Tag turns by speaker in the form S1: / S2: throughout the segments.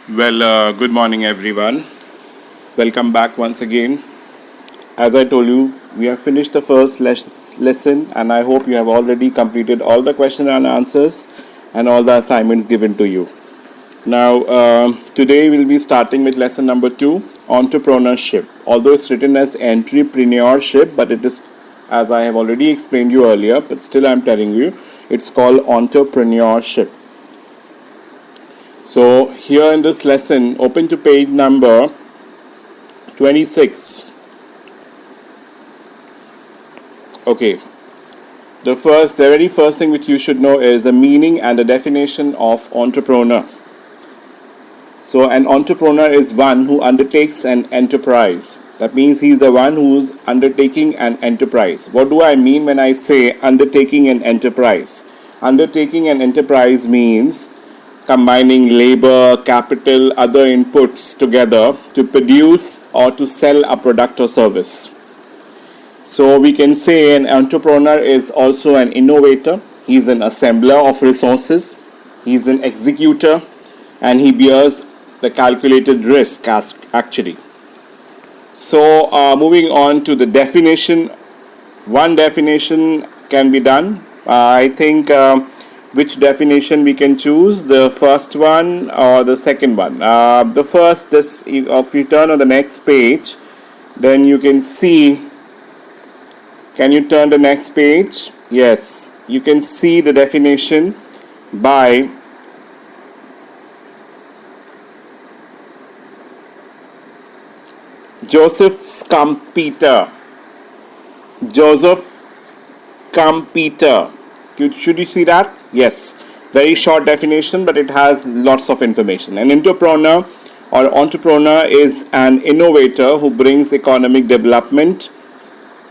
S1: Good morning, everyone. Welcome back once again. As I told you, we have finished the first lesson, and I hope you have already completed all the question and answers and all the assignments given to you. Now, today we'll be starting with lesson number 2, entrepreneurship. Although it's written as entrepreneurship, but it is, as I have already explained you earlier, but still I'm telling you, it's called entrepreneurship. So here in this lesson, open to page number 26. Okay, the very first thing which you should know is the meaning and the definition of entrepreneur. So an entrepreneur is one who undertakes an enterprise. That means he is the one who's undertaking an enterprise. What do I mean when I say undertaking an enterprise? Undertaking an enterprise means combining labor, capital, other inputs together to produce or to sell a product or service. So we can say an entrepreneur is also an innovator. He's an assembler of resources. He's an executor, and he bears the calculated risk actually. So moving on to the definition. One definition can be done. I think which definition we can choose, the first one or the second one. The first, this, if you turn on the next page, then you can see. Can you turn the next page? Yes, you can see the definition by Joseph Schumpeter. Joseph Schumpeter. Should you see that? Yes. Very short definition, but it has lots of information. An entrepreneur or entrepreneur is an innovator who brings economic development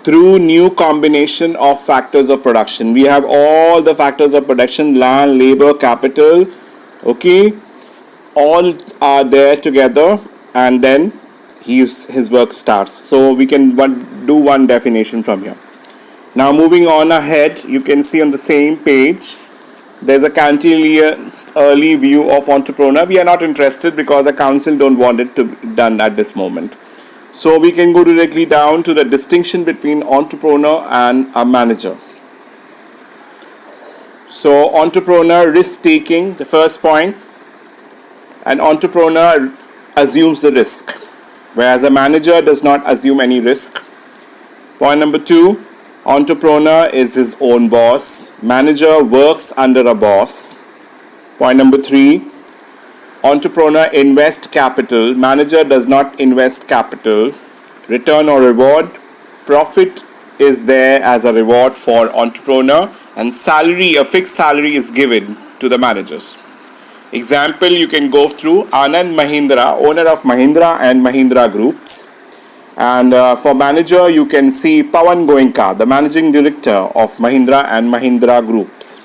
S1: through new combination of factors of production. We have all the factors of production: land, labor, capital. Okay, all are there together, and then his work starts. So we can do one definition from here. Now moving on ahead, you can see on the same page, there's a Cantillion's early view of entrepreneur. We are not interested because the council don't want it to be done at this moment. So we can go directly down to the distinction between entrepreneur and a manager. So entrepreneur, risk taking, the first point. An entrepreneur assumes the risk, whereas a manager does not assume any risk. Point number 2, entrepreneur is his own boss. Manager works under a boss. Point number 3, entrepreneur invests capital. Manager does not invest capital. Return or reward. Profit is there as a reward for entrepreneur, and salary, a fixed salary, is given to the managers. Example, you can go through Anand Mahindra, owner of Mahindra and Mahindra Groups. And for manager, you can see Pawan Goenka, the managing director of Mahindra and Mahindra Groups.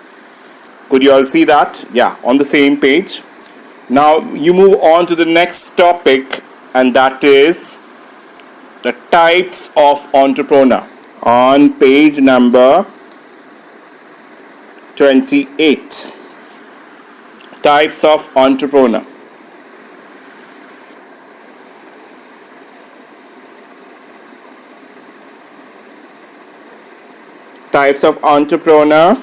S1: Could you all see that? Yeah, on the same page. Now you move on to the next topic, and that is the types of entrepreneur on page number 28. Types of entrepreneur. Types of entrepreneur.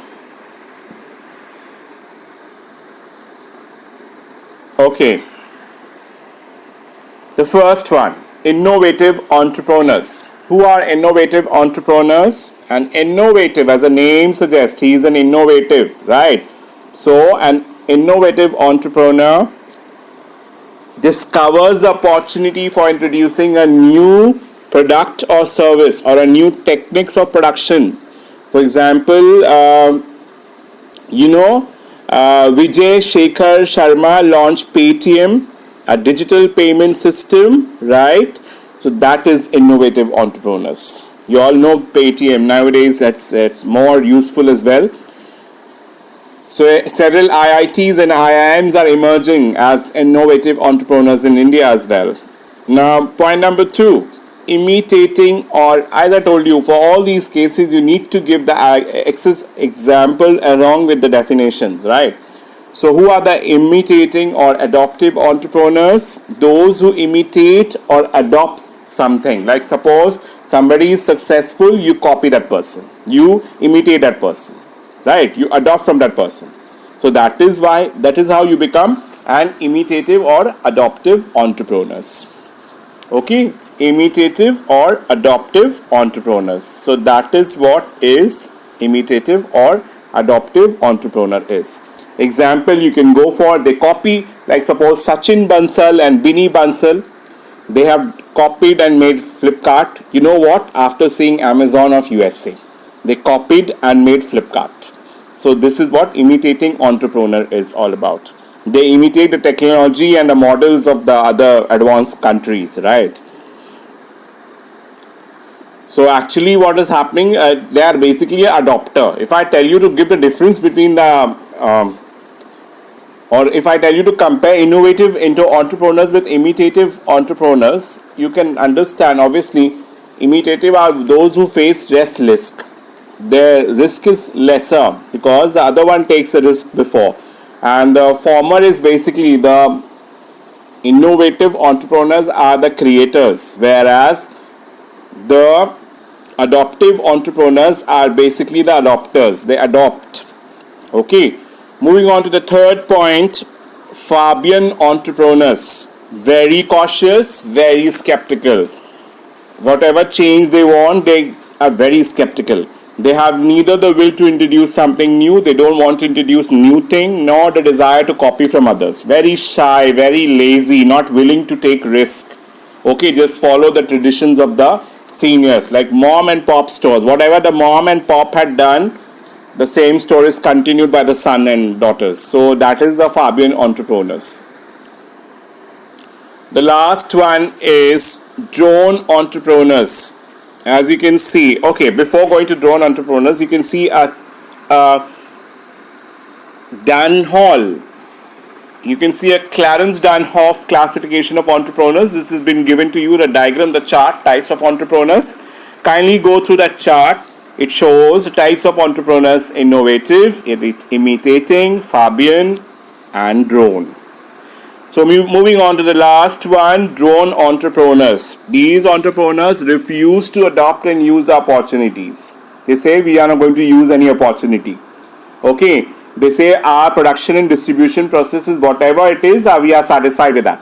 S1: Okay. The first one, innovative entrepreneurs. Who are innovative entrepreneurs? And innovative, as the name suggests, he is an innovative, right? So an innovative entrepreneur discovers the opportunity for introducing a new product or service or a new techniques of production. For example, Vijay Shekhar Sharma launched Paytm, a digital payment system, right? So that is innovative entrepreneurs. You all know Paytm. Nowadays, it's more useful as well. So several IITs and IIMs are emerging as innovative entrepreneurs in India as well. Now, point number 2, imitating, or as I told you, for all these cases, you need to give the example along with the definitions, right? So who are the imitating or adoptive entrepreneurs? Those who imitate or adopt something. Like suppose somebody is successful, you copy that person. You imitate that person. Right? You adopt from that person. So that is how you become an imitative or adoptive entrepreneurs. Okay? Imitative or adoptive entrepreneurs. So that is what is imitative or adoptive entrepreneur is. Example you can go for, they copy, like suppose Sachin Bansal and Binny Bansal, they have copied and made Flipkart. You know what? After seeing Amazon of USA, they copied and made Flipkart. So this is what imitating entrepreneur is all about. They imitate the technology and the models of the other advanced countries, right? So actually what is happening, they are basically an adopter. If I tell you to give the difference between or if I tell you to compare innovative into entrepreneurs with imitative entrepreneurs, you can understand obviously imitative are those who face less risk. Their risk is lesser because the other one takes a risk before. And the former is basically the innovative entrepreneurs are the creators, whereas the adoptive entrepreneurs are basically the adopters. They adopt. Okay. Moving on to the third point, Fabian entrepreneurs. Very cautious, very skeptical. Whatever change they want, they are very skeptical. They have neither the will to introduce something new, they don't want to introduce new thing, nor the desire to copy from others. Very shy, very lazy, not willing to take risk. Okay, just follow the traditions of the seniors, like mom and pop stores. Whatever the mom and pop had done, the same story is continued by the son and daughters. So that is the Fabian entrepreneurs. The last one is drone entrepreneurs. As you can see, okay, before going to drone entrepreneurs, you can see a Danhoff. You can see a Clarence Danhoff classification of entrepreneurs. This has been given to you, the diagram, the chart, types of entrepreneurs. Kindly go through that chart. It shows types of entrepreneurs: innovative, imitating, Fabian, and drone. So moving on to the last one, drone entrepreneurs. These entrepreneurs refuse to adopt and use the opportunities. They say we are not going to use any opportunity. Okay. They say our production and distribution processes, whatever it is, we are satisfied with that.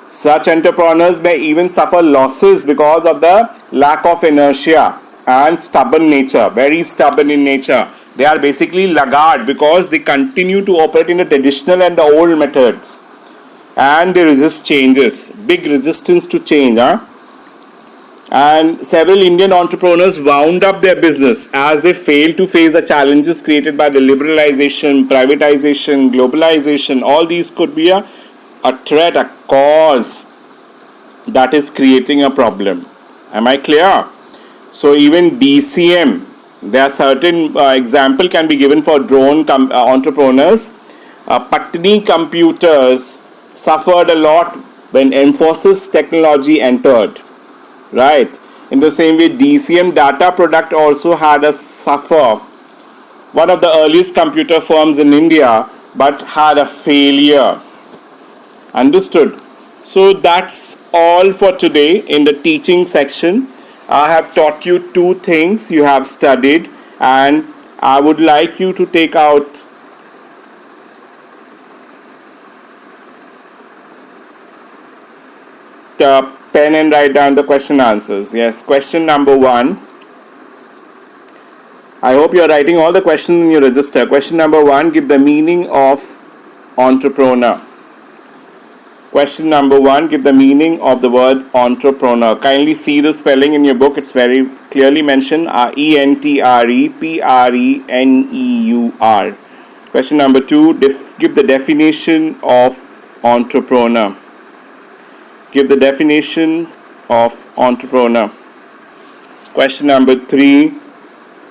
S1: Such entrepreneurs may even suffer losses because of the lack of inertia and stubborn nature, very stubborn in nature. They are basically laggard because they continue to operate in the traditional and the old methods. And they resist changes, big resistance to change. And several Indian entrepreneurs wound up their business as they failed to face the challenges created by the liberalization, privatization, globalization. All these could be a threat, a cause that is creating a problem. Am I clear? So even DCM, there are certain example can be given for drone entrepreneurs. Patni Computers suffered a lot when Infosys technology entered. Right. In the same way, DCM Data Product also had a suffer. One of the earliest computer firms in India, but had a failure. Understood? So that's all for today in the teaching section. I have taught you two things you have studied, and I would like you to take out the pen and write down the question answers. Yes, question number 1. I hope you are writing all the questions in your register. Question number 1, give the meaning of entrepreneur. Question number 1, give the meaning of the word entrepreneur. Kindly see the spelling in your book. It's very clearly mentioned. ENTREPRENEUR. Question number 2, give the definition of entrepreneur. Give the definition of entrepreneur. Question number 3.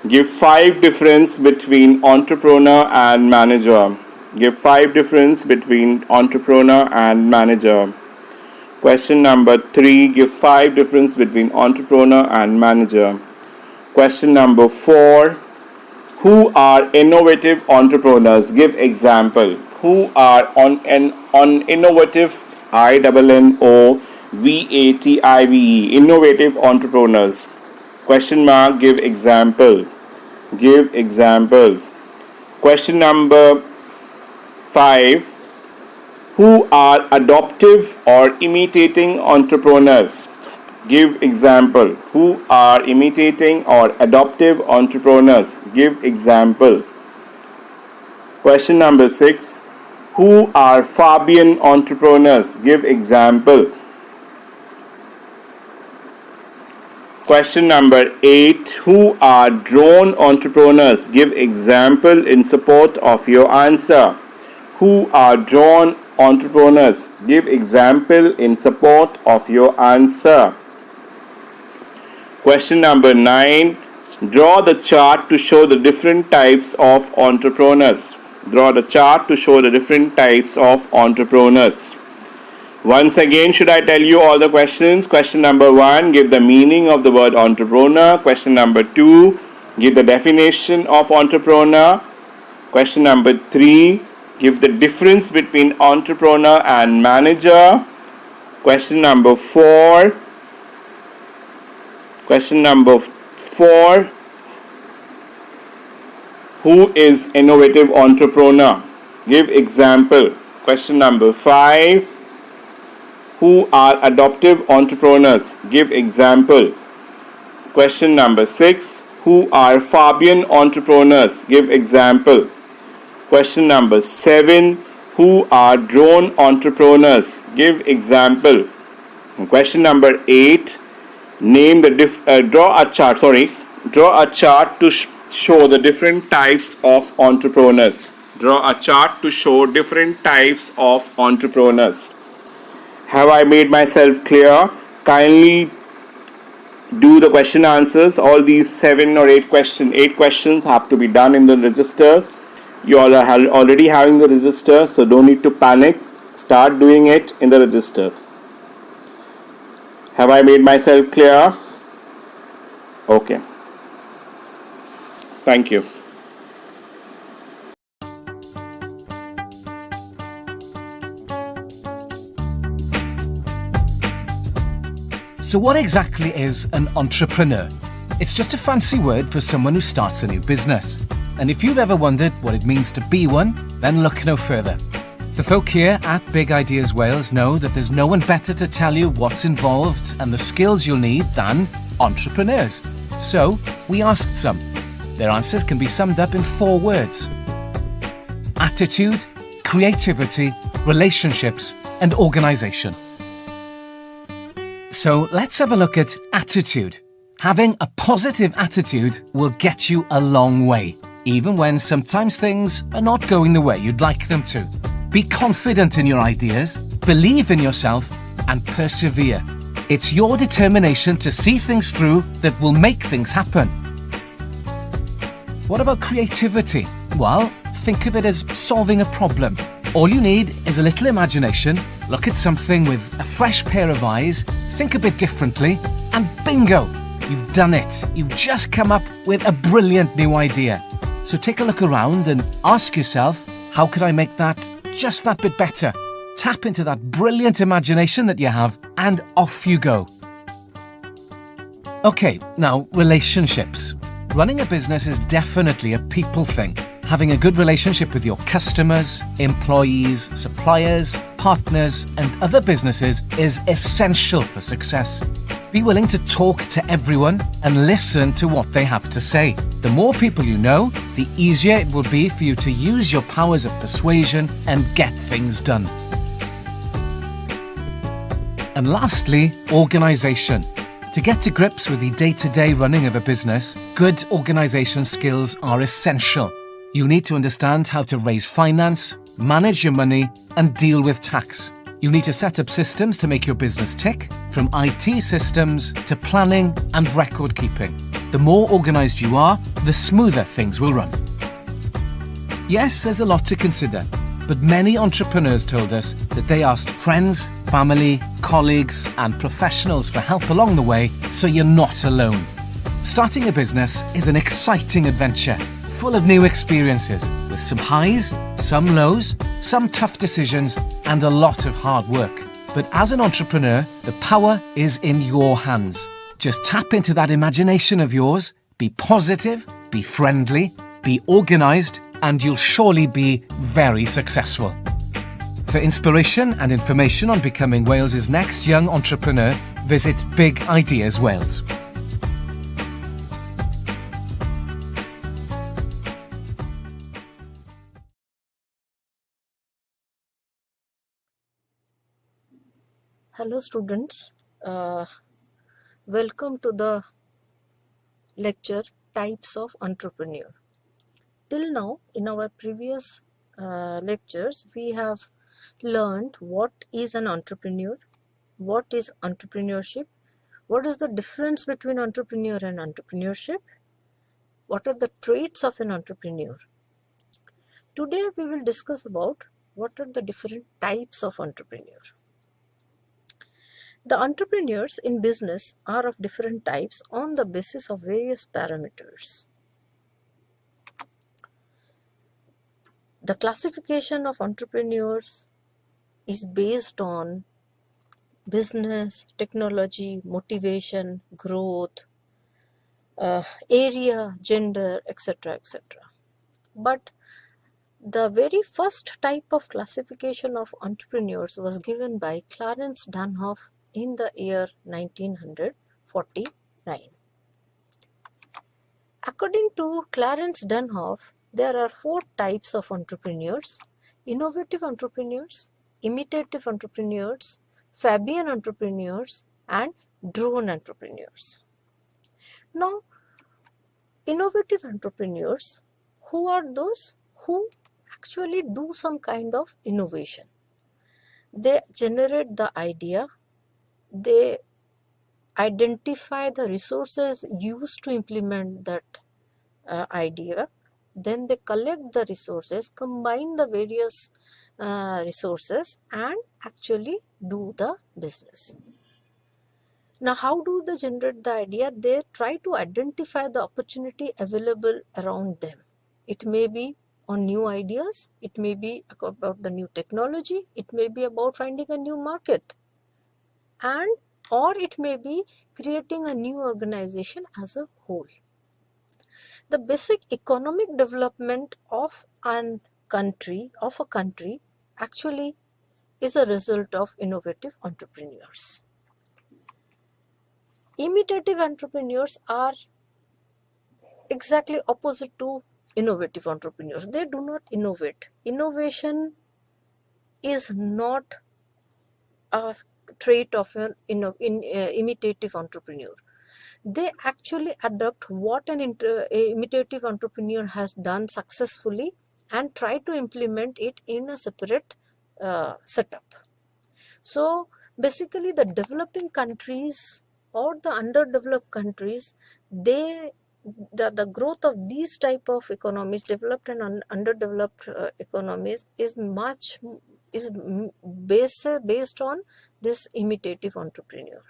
S1: Give 5 difference between entrepreneur and manager. Give 5 difference between entrepreneur and manager. Question number 3. Give 5 difference between entrepreneur and manager. Question number 4. Who are innovative entrepreneurs? Give example. who are on innovative, innovative, innovative entrepreneurs. Question mark, give example. Give examples. Question number 5. Who are adoptive or imitating entrepreneurs? Give example. Who are imitating or adoptive entrepreneurs? Give example. Question number 6. Who are Fabian entrepreneurs? Give example. Question number 8. Who are drone entrepreneurs? Give example in support of your answer. Who are drone entrepreneurs? Give example in support of your answer. Question number 9. Draw the chart to show the different types of entrepreneurs. Draw the chart to show the different types of entrepreneurs. Once again, should I tell you all the questions? Question number 1, give the meaning of the word entrepreneur. Question number 2, give the definition of entrepreneur. Question number 3, give the difference between entrepreneur and manager. Question number 4. Who is innovative entrepreneur? Give example. Question number 5. Who are adoptive entrepreneurs? Give example. Question number 6. Who are Fabian entrepreneurs? Give example. Question number 7. Who are drone entrepreneurs? Give example. And question number 8. Name the draw a chart to show the different types of entrepreneurs. Draw a chart to show different types of entrepreneurs. Have I made myself clear? Kindly do the question answers. All these 7 or 8 questions have to be done in the registers. You all are already having the register, so don't need to panic. Start doing it in the register. Have I made myself clear? Okay. Thank you.
S2: So what exactly is an entrepreneur? It's just a fancy word for someone who starts a new business. And if you've ever wondered what it means to be one, then look no further. The folk here at Big Ideas Wales know that there's no one better to tell you what's involved and the skills you'll need than entrepreneurs. So we asked some. Their answers can be summed up in 4 words: attitude, creativity, relationships, and organisation. So let's have a look at attitude. Having a positive attitude will get you a long way, even when sometimes things are not going the way you'd like them to. Be confident in your ideas, believe in yourself, and persevere. It's your determination to see things through that will make things happen. What about creativity? Well, think of it as solving a problem. All you need is a little imagination, look at something with a fresh pair of eyes, think a bit differently, and bingo! You've done it. You've just come up with a brilliant new idea. So take a look around and ask yourself, how could I make that just that bit better? Tap into that brilliant imagination that you have and off you go. Okay, now relationships. Running a business is definitely a people thing. Having a good relationship with your customers, employees, suppliers, partners, and other businesses is essential for success. Be willing to talk to everyone and listen to what they have to say. The more people you know, the easier it will be for you to use your powers of persuasion and get things done. And lastly, organisation. To get to grips with the day-to-day running of a business, good organisation skills are essential. You need to understand how to raise finance, manage your money, and deal with tax. You need to set up systems to make your business tick, from IT systems to planning and record keeping. The more organised you are, the smoother things will run. Yes, there's a lot to consider, but many entrepreneurs told us that they asked friends, family, colleagues, and professionals for help along the way, so you're not alone. Starting a business is an exciting adventure, full of new experiences, with some highs, some lows, some tough decisions, and a lot of hard work. But as an entrepreneur, the power is in your hands. Just tap into that imagination of yours, be positive, be friendly, be organised, and you'll surely be very successful. For inspiration and information on becoming Wales's next young entrepreneur, visit Big Ideas Wales.
S3: Hello students, welcome to the lecture Types of Entrepreneur. Till now in our previous lectures we have learned what is an entrepreneur, what is entrepreneurship, what is the difference between entrepreneur and entrepreneurship, what are the traits of an entrepreneur. Today we will discuss about what are the different types of entrepreneur. The entrepreneurs in business are of different types on the basis of various parameters. The classification of entrepreneurs is based on business, technology, motivation, growth, area, gender, etc. etc. But the very first type of classification of entrepreneurs was given by Clarence Dunhoff in the year 1949. According to Clarence Dunhoff, there are four types of entrepreneurs: innovative entrepreneurs, imitative entrepreneurs, Fabian entrepreneurs, and drone entrepreneurs. Now, innovative entrepreneurs, who are those who actually do some kind of innovation? They generate the idea, they identify the resources used to implement that idea, then they collect the resources, combine the various resources and actually do the business. Now, how do they generate the idea? They try to identify the opportunity available around them. It may be on new ideas, it may be about the new technology, it may be about finding a new market, and or it may be creating a new organization as a whole. The basic economic development of a country actually is a result of innovative entrepreneurs. Imitative entrepreneurs are exactly opposite to innovative entrepreneurs. They do not innovate. Innovation is not a trait of an imitative entrepreneur. They actually adopt what an imitative entrepreneur has done successfully and try to implement it in a separate setup. So basically the developing countries or the underdeveloped countries, the growth of these type of economies, developed and underdeveloped economies, is based on this imitative entrepreneur.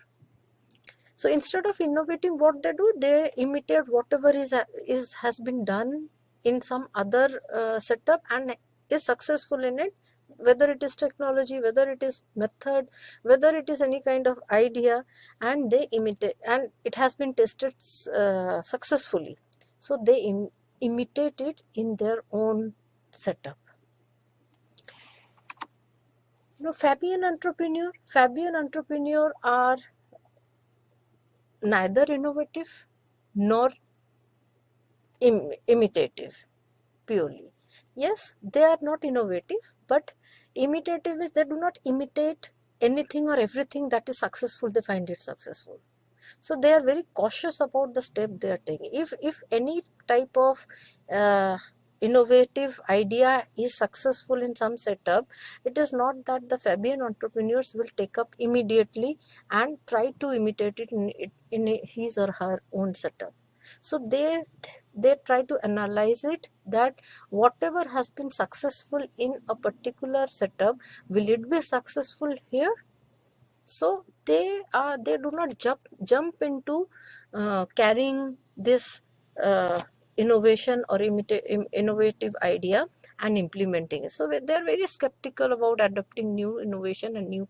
S3: So instead of innovating, what they do, they imitate whatever has been done in some other setup and is successful in it, whether it is technology, whether it is method, whether it is any kind of idea, and they imitate, and it has been tested successfully. So they imitate it in their own setup. Fabian entrepreneur are neither innovative nor imitative purely. Yes, they are not innovative, but imitative is they do not imitate anything or everything that is successful, they find it successful. So they are very cautious about the step they are taking. If any type of innovative idea is successful in some setup, it is not that the Fabian entrepreneurs will take up immediately and try to imitate it in his or her own setup. So they try to analyze it, that whatever has been successful in a particular setup, will it be successful here? So they do not jump into carrying this innovation or innovative idea and implementing it. So they are very skeptical about adopting new innovation and new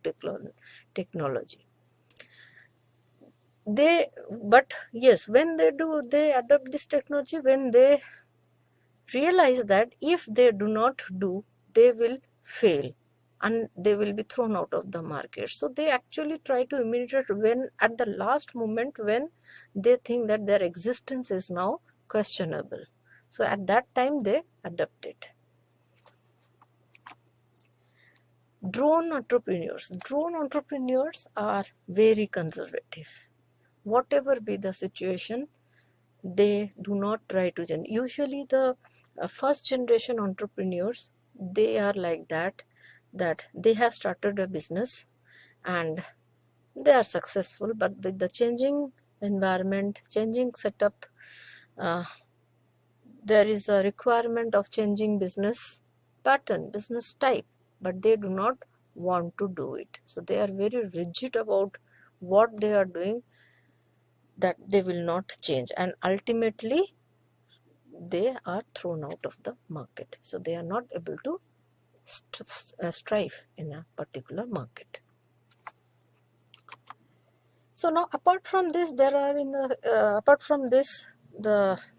S3: technology. But yes, when they adopt this technology, when they realize that if they do not do, they will fail and they will be thrown out of the market. So they actually try to imitate when at the last moment when they think that their existence is now questionable. So at that time they adopt it. Drone entrepreneurs are very conservative. Whatever be the situation, they do not try to change. Usually the first generation entrepreneurs, they are like that they have started a business and they are successful, but with the changing environment, changing setup, there is a requirement of changing business pattern, business type, but they do not want to do it. So they are very rigid about what they are doing, that they will not change, and ultimately they are thrown out of the market. So they are not able to strive in a particular market. So now apart from this, there are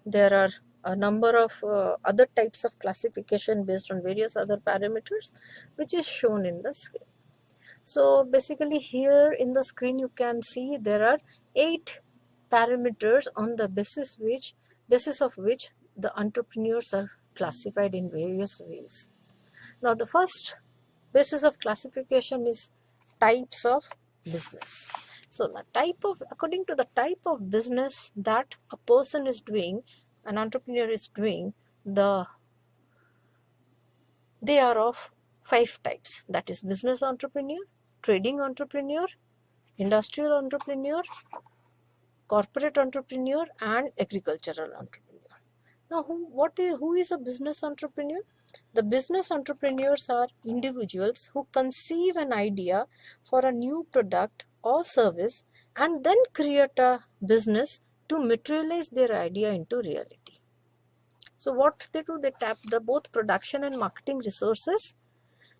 S3: there are a number of other types of classification based on various other parameters, which is shown in the screen. So basically here in the screen you can see there are 8 parameters on the basis of which the entrepreneurs are classified in various ways. Now the first basis of classification is types of business. So according to the type of business that a person is doing, an entrepreneur is doing, they are of 5 types. That is business entrepreneur, trading entrepreneur, industrial entrepreneur, corporate entrepreneur, and agricultural entrepreneur. Now who is a business entrepreneur? The business entrepreneurs are individuals who conceive an idea for a new product or service and then create a business to materialize their idea into reality. So what they do, they tap both production and marketing resources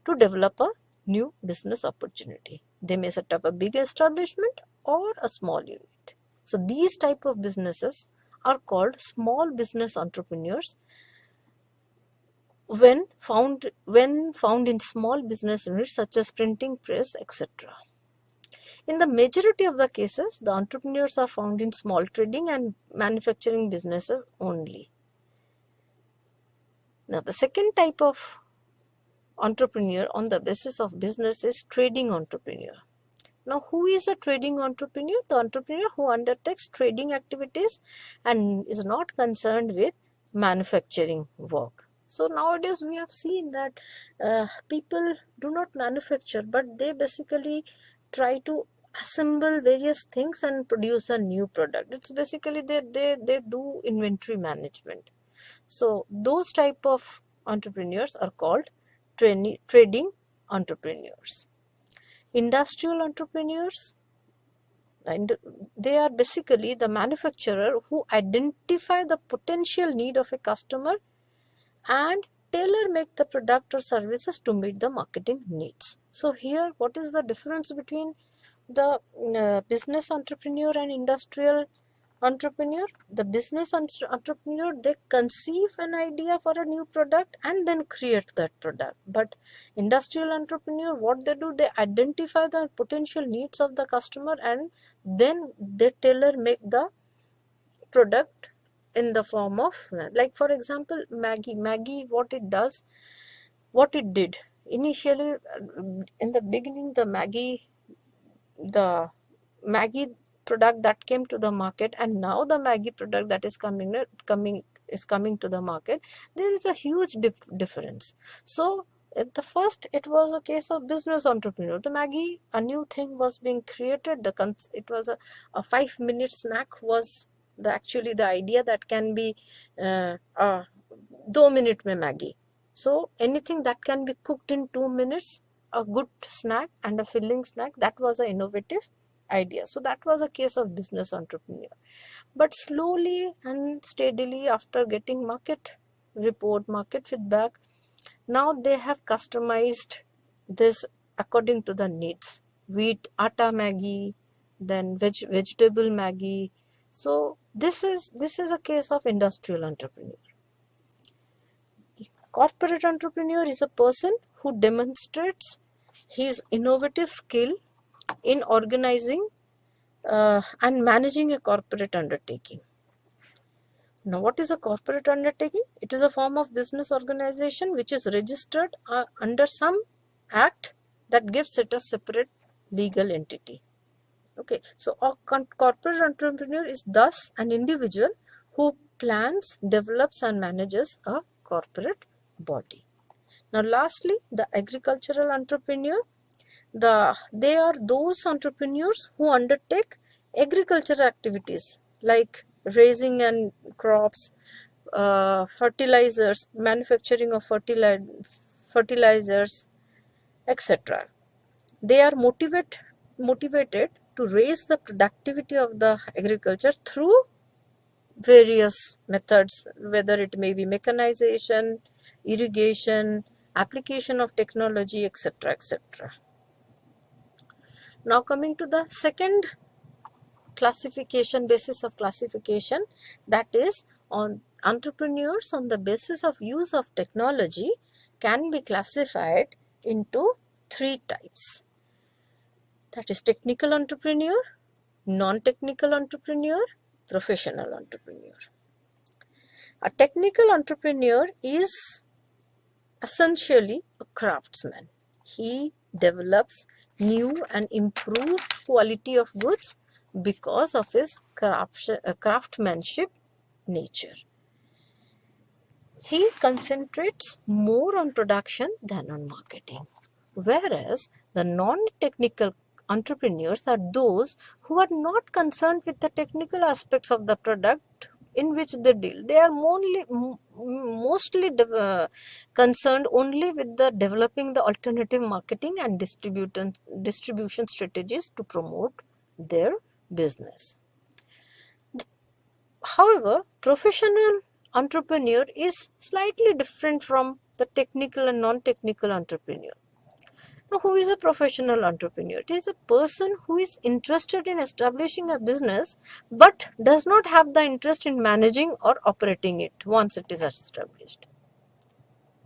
S3: to develop a new business opportunity. They may set up a big establishment or a small unit. So these type of businesses are called small business entrepreneurs when found in small business units such as printing press, etc. In the majority of the cases, the entrepreneurs are found in small trading and manufacturing businesses only. Now the second type of entrepreneur on the basis of business is trading entrepreneur. Now who is a trading entrepreneur? The entrepreneur who undertakes trading activities and is not concerned with manufacturing work. So nowadays we have seen that people do not manufacture, but they basically try to assemble various things and produce a new product. It's basically they do inventory management. So those type of entrepreneurs are called trading entrepreneurs. Industrial entrepreneurs, they are basically the manufacturer who identify the potential need of a customer and tailor make the product or services to meet the marketing needs. So here, what is the difference between the business entrepreneur and industrial entrepreneur? The business entrepreneur, they conceive an idea for a new product and then create that product. But industrial entrepreneur, what they do, they identify the potential needs of the customer and then they tailor make the product in the form of, like for example, Maggi, what it did initially, in the beginning, the Maggi product that came to the market, and now the Maggi product that is coming to the market, there is a huge difference. So at the first, it was a case of business entrepreneur. The Maggi, a new thing was being created. It was a 5-minute snack was actually the idea that can be 2 minute mein Maggi. So anything that can be cooked in 2 minutes, a good snack and a filling snack, that was an innovative idea. So that was a case of business entrepreneur. But slowly and steadily, after getting market report, market feedback, now they have customized this according to the needs. Wheat, atta Maggi, then vegetable Maggi. So this is a case of industrial entrepreneur. Corporate entrepreneur is a person who demonstrates his innovative skill in organizing and managing a corporate undertaking. Now, what is a corporate undertaking? It is a form of business organization which is registered under some act that gives it a separate legal entity. Okay, so a corporate entrepreneur is thus an individual who plans, develops and manages a corporate body. Now, lastly, the agricultural entrepreneur. They are those entrepreneurs who undertake agricultural activities like raising and crops, fertilizers, manufacturing of fertilizers, etc. They are motivated to raise the productivity of the agriculture through various methods, whether it may be mechanization, irrigation, application of technology, etc., etc. Now coming to the second classification, basis of classification, that is on entrepreneurs on the basis of use of technology can be classified into three types. That is technical entrepreneur, non-technical entrepreneur, professional entrepreneur. A technical entrepreneur is essentially a craftsman. He develops new and improved quality of goods because of his craftsmanship nature. He concentrates more on production than on marketing. Whereas the non-technical entrepreneurs are those who are not concerned with the technical aspects of the product in which they deal. They are mostly concerned only with the developing the alternative marketing and distribution strategies to promote their business. However, professional entrepreneur is slightly different from the technical and non-technical entrepreneur. Now, who is a professional entrepreneur? It is a person who is interested in establishing a business but does not have the interest in managing or operating it once it is established.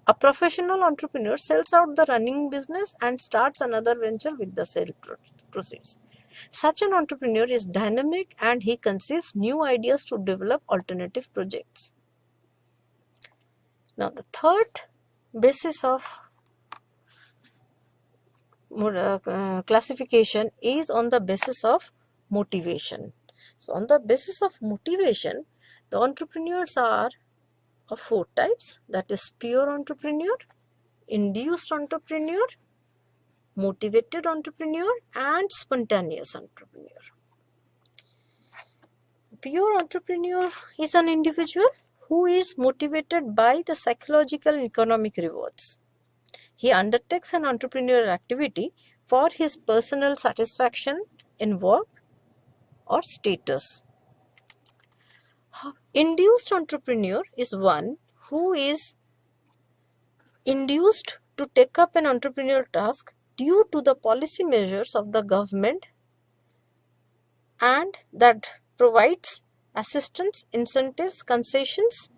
S3: A professional entrepreneur sells out the running business and starts another venture with the sale proceeds. Such an entrepreneur is dynamic and he conceives new ideas to develop alternative projects. Now, the third basis of classification is on the basis of motivation. So, on the basis of motivation, the entrepreneurs are of four types, that is pure entrepreneur, induced entrepreneur, motivated entrepreneur and spontaneous entrepreneur. Pure entrepreneur is an individual who is motivated by the psychological and economic rewards. He undertakes an entrepreneurial activity for his personal satisfaction in work or status. Induced entrepreneur is one who is induced to take up an entrepreneurial task due to the policy measures of the government and that provides assistance, incentives, concessions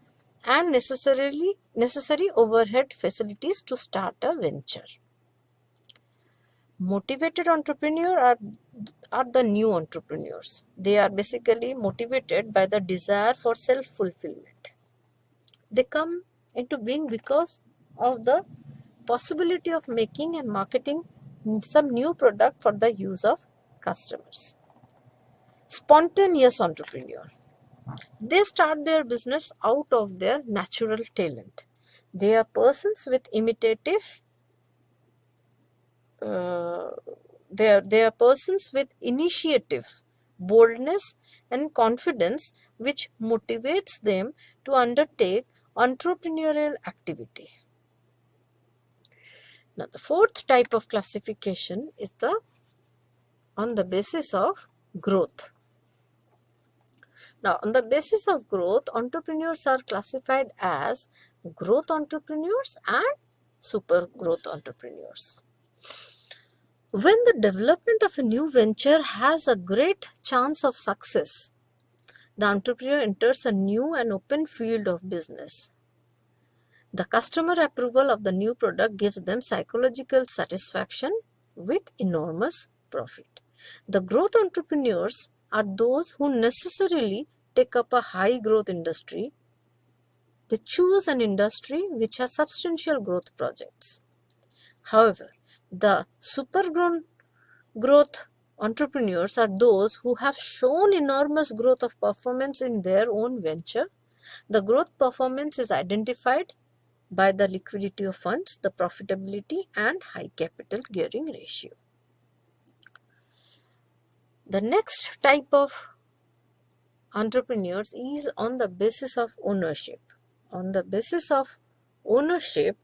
S3: and necessary overhead facilities to start a venture. Motivated entrepreneurs are the new entrepreneurs. They are basically motivated by the desire for self-fulfillment. They come into being because of the possibility of making and marketing some new product for the use of customers. Spontaneous entrepreneur. They start their business out of their natural talent. They are persons with they are persons with initiative, boldness and confidence which motivates them to undertake entrepreneurial activity. Now, the fourth type of classification is the on the basis of growth. Now, on the basis of growth, entrepreneurs are classified as growth entrepreneurs and super growth entrepreneurs. When the development of a new venture has a great chance of success, the entrepreneur enters a new and open field of business. The customer approval of the new product gives them psychological satisfaction with enormous profit. The growth entrepreneurs are those who necessarily take up a high growth industry. They choose an industry which has substantial growth projects. However, the super growth entrepreneurs are those who have shown enormous growth of performance in their own venture. The growth performance is identified by the liquidity of funds, the profitability, and high capital gearing ratio. The next type of entrepreneurs is on the basis of ownership. On the basis of ownership,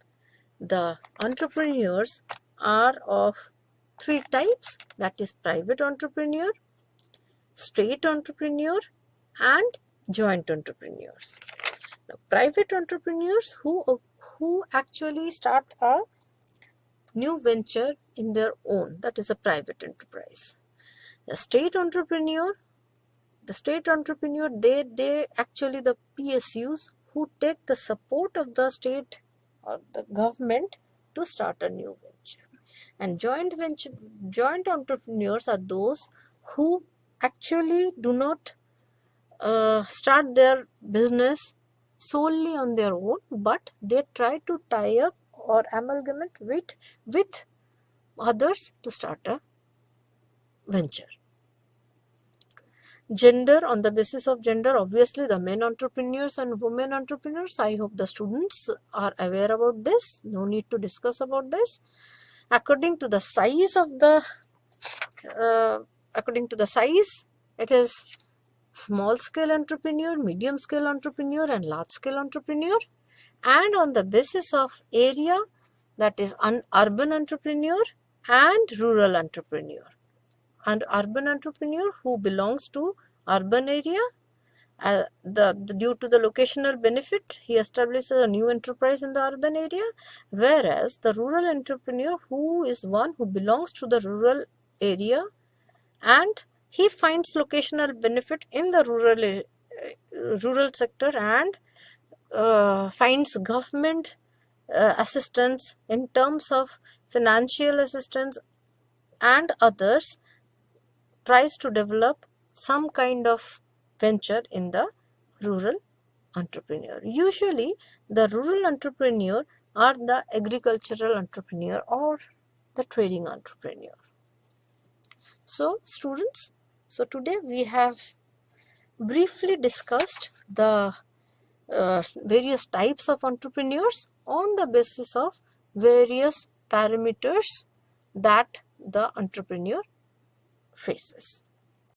S3: the entrepreneurs are of three types, that is private entrepreneur, state entrepreneur, and joint entrepreneurs. Now, private entrepreneurs who actually start a new venture in their own, that is a private enterprise. The state entrepreneur, they actually the PSUs who take the support of the state or the government to start a new venture. And joint entrepreneurs are those who actually do not start their business solely on their own, but they try to tie up or amalgamate with others to start a venture. Gender, on the basis of gender, obviously the men entrepreneurs and women entrepreneurs. I hope the students are aware about this. No need to discuss about this. According to the size of the, it is small scale entrepreneur, medium scale entrepreneur, and large scale entrepreneur. And on the basis of area, that is urban entrepreneur and rural entrepreneur. And urban entrepreneur who belongs to urban area, due to the locational benefit, he establishes a new enterprise in the urban area, whereas the rural entrepreneur who is one who belongs to the rural area and he finds locational benefit in the rural sector and finds government assistance in terms of financial assistance and others, tries to develop some kind of venture in the rural entrepreneur. Usually the rural entrepreneur are the agricultural entrepreneur or the trading entrepreneur. So students, so today we have briefly discussed the various types of entrepreneurs on the basis of various parameters that the entrepreneur faces.